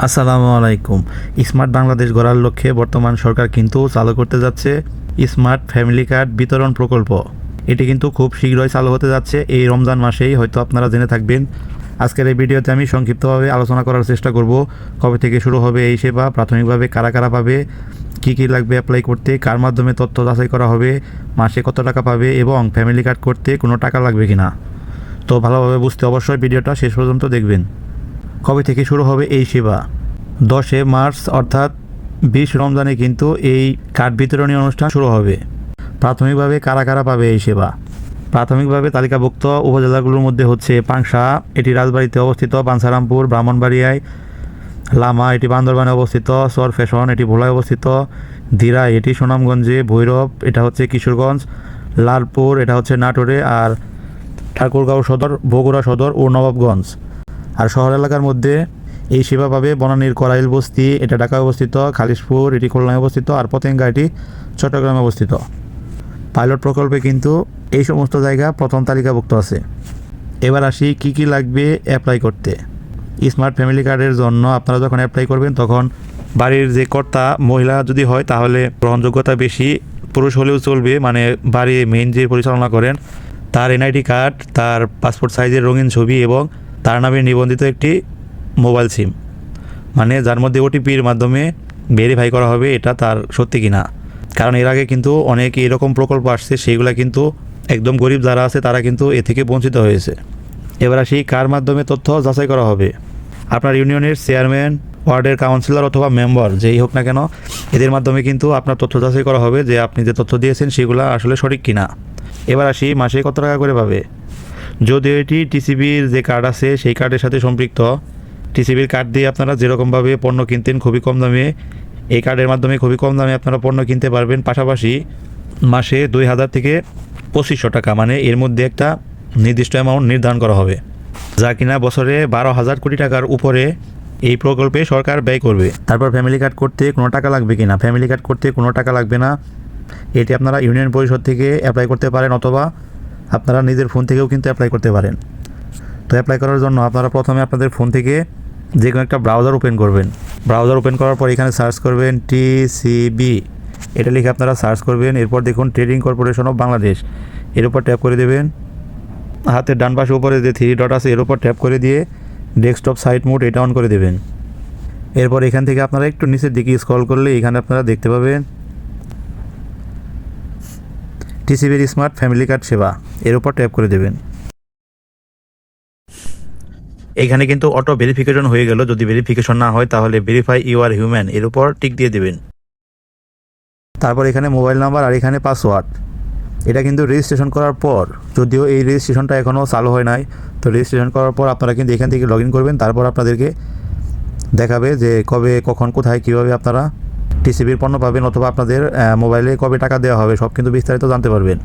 আসসালামু আলাইকুম। স্মার্ট বাংলাদেশ গড়ার লক্ষ্যে বর্তমান সরকার কিন্তু চালু করতে যাচ্ছে স্মার্ট ফ্যামিলি কার্ড বিতরণ প্রকল্প। এটি কিন্তু খুব শীঘ্রই চালু হতে যাচ্ছে, এই রমজান মাসেই হয়তো আপনারা জেনে থাকবেন। আজকের এই ভিডিওতে আমি সংক্ষিপ্তভাবে আলোচনা করার চেষ্টা করব কবে থেকে শুরু হবে এই সেবা, প্রাথমিকভাবে কারা কারা পাবে, কী কী লাগবে অ্যাপ্লাই করতে, কার মাধ্যমে তথ্য যাচাই করা হবে, মাসে কত টাকা পাবে এবং ফ্যামিলি কার্ড করতে কোনো টাকা লাগবে কিনা। তো ভালোভাবে বুঝতে অবশ্যই ভিডিওটা শেষ পর্যন্ত দেখবেন। কবে থেকে শুরু হবে এই সেবা? 10 মার্চ অর্থাৎ 20 রমজানে কিন্তু এই কার্ড বিতরণী অনুষ্ঠান শুরু হবে। প্রাথমিকভাবে কারা কারা পাবে এই সেবা? প্রাথমিকভাবে তালিকাভুক্ত উপজেলাগুলোর মধ্যে হচ্ছে পাংশা, এটি রাজবাড়িতে অবস্থিত, বাঞ্ছারামপুর ব্রাহ্মণবাড়িয়ায়, লামা এটি বান্দরবানে অবস্থিত, সর ফ্যাশন এটি ভোলায় অবস্থিত, দিরা এটি সুনামগঞ্জে, ভৈরব এটা হচ্ছে কিশোরগঞ্জ, লালপুর এটা হচ্ছে নাটোরে, আর ঠাকুরগাঁও সদর, বগুড়া সদর ও নবাবগঞ্জ। আর শহর এলাকার মধ্যে এই সেবা পাবে বনানীর করাইল বস্তি এটা ঢাকায় অবস্থিত, খালিশপুর এটি খুলনায় অবস্থিত, আর পতেঙ্গা এটি চট্টগ্রামে অবস্থিত। পাইলট প্রকল্পে কিন্তু এই সমস্ত জায়গা প্রথম তালিকাভুক্ত আছে। এবার আসি কী কী লাগবে অ্যাপ্লাই করতে। স্মার্ট ফ্যামিলি কার্ডের জন্য আপনারা যখন অ্যাপ্লাই করবেন তখন বাড়ির যে কর্তা মহিলা যদি হয় তাহলে গ্রহণযোগ্যতা বেশি, পুরুষ হলেও চলবে, মানে বাড়ি মেইন যে পরিচালনা করেন তার এনআইডি কার্ড, তার পাসপোর্ট সাইজের রঙিন ছবি এবং তার নামে নিবন্ধিত একটি মোবাইল সিম, মানে যার মধ্যে ওটিপির মাধ্যমে ভেরিফাই করা হবে এটা তার সত্যি কিনা। কারণ এর আগে কিন্তু অনেক এরকম প্রকল্প আসছে, সেইগুলো কিন্তু একদম গরিব যারা আছে তারা কিন্তু এ থেকে বঞ্চিত হয়েছে। এবার আসি কার মাধ্যমে তথ্য যাচাই করা হবে। আপনার ইউনিয়নের চেয়ারম্যান, ওয়ার্ডের কাউন্সিলর অথবা মেম্বার যেই হোক না কেন, এদের মাধ্যমে কিন্তু আপনার তথ্য যাচাই করা হবে যে আপনি যে তথ্য দিয়েছেন সেগুলো আসলে সঠিক কিনা। এবার আসি মাসে কত টাকা করে পাবে। যদি এটি টিসিবির যে কার্ড আছে সেই কার্ডের সাথে সম্পৃক্ত, টিসিবির কার্ড দিয়ে আপনারা যেরকমভাবে পণ্য কিনতেন খুবই কম দামে, এই কার্ডের মাধ্যমে খুবই কম দামে আপনারা পণ্য কিনতে পারবেন। পাশাপাশি মাসে 2000 থেকে 2500 টাকা, মানে এর মধ্যে একটা নির্দিষ্ট অ্যামাউন্ট নির্ধারণ করা হবে, যা কিনা বছরে 12,000 কোটি টাকার উপরে এই প্রকল্পে সরকার ব্যয় করবে। তারপর ফ্যামিলি কার্ড করতে কোনো টাকা লাগবে কিনা। ফ্যামিলি কার্ড করতে কোনো টাকা লাগবে না, এটি আপনারা ইউনিয়ন পরিষদ থেকে অ্যাপ্লাই করতে পারেন অথবা আপনারা নিজের ফোন থেকেও কিন্তু অ্যাপ্লাই করতে পারেন। তো অ্যাপ্লাই করার জন্য আপনারা প্রথমে আপনাদের ফোন থেকে যে কোনো একটা ব্রাউজার ওপেন করবেন। ব্রাউজার ওপেন করার পর এখানে সার্চ করবেন টিসিবি, এটা লিখে আপনারা সার্চ করবেন। এরপর দেখুন ট্রেডিং কর্পোরেশন অফ বাংলাদেশ, এর উপর ট্যাপ করে দেবেন। হাতের ডান পাশে উপরে যে 3 ডট আছে এর উপর ট্যাপ করে দিয়ে ডেস্কটপ সাইট মোড এটা অন করে দেবেন। এরপর এখান থেকে আপনারা একটু নিচের দিকে স্ক্রল করলে এখানে আপনারা দেখতে পাবেন টিসিবির স্মার্ট ফ্যামিলি কার্ড সেবা, এর উপর ট্যাপ করে দেবেন। এখানে কিন্তু অটো ভেরিফিকেশন হয়ে গেল। যদি ভেরিফিকেশন না হয় তাহলে ভেরিফাই ইউ আর হিউম্যান এর উপর টিক দিয়ে দেবেন। তারপর এখানে মোবাইল নাম্বার আর এখানে পাসওয়ার্ড, এটা কিন্তু রেজিস্ট্রেশন করার পর, যদিও এই রেজিস্ট্রেশনটা এখনও চালু হয় নাই, তো রেজিস্ট্রেশন করার পর আপনারা কিন্তু এখান থেকে লগ ইন করবেন। তারপর আপনাদেরকে দেখাবে যে কবে, কখন, কোথায়, কীভাবে আপনারা টিসিবির পণ্য পাবেন অথবা আপনাদের মোবাইলে কবে টাকা দেওয়া হবে, সব কিন্তু বিস্তারিত জানতে পারবেন।